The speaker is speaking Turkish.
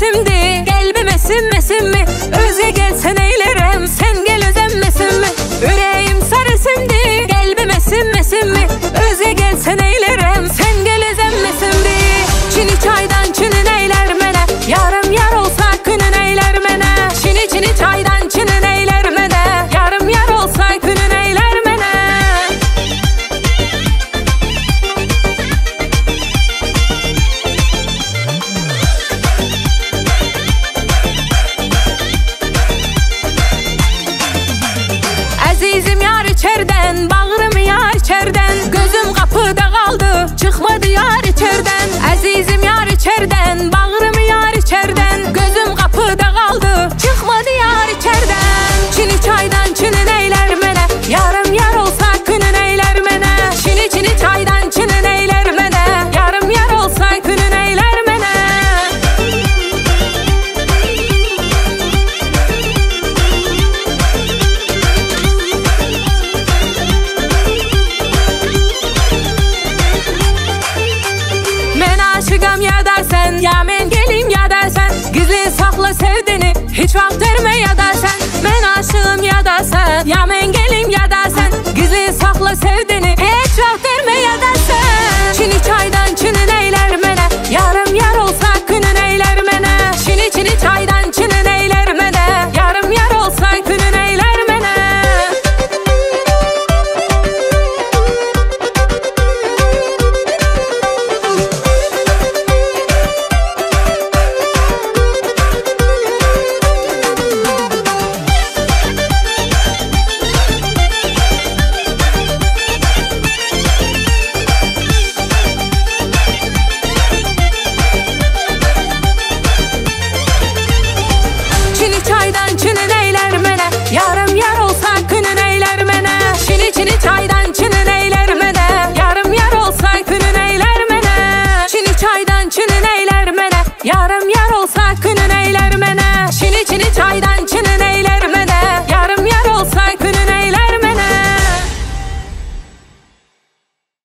sarısımdı, kalbime sinmesin mi? Özge gelsen eylerim, sen gel özenmesin mi? Yüreğim sarısımdı, kalbime sinmesin mi? Özge gelsen eylerim, sen gel özenmesin mi? Çini çaydan çinin eyler mene, yarım yar olsa günün eyler mene. Çini çaydan çinin eyler mene, yarım yar olsa günün eyler mene. Azizim yar içerden, bağrım yar içerden, gözüm kapıda kaldı, çıkmadı yar içerden. Azizim yar içerden, bağrım yar içerden, gözüm kapıda kaldı, çıkmadı yar içerden. Çini çaydan çinin eyler mene, yarım yar olsa günün eyler mene. Çini çaydan çinin eyler mene, yarım yar olsa günün eyler mene. Men aşıqam ya da sen, ya men gelim ya da sen, gizli sakla sevdini, hiç vakt verme ya da sen. Men aşığım ya da sen, ya men gelim ya da sen, gizli sakla sevdini.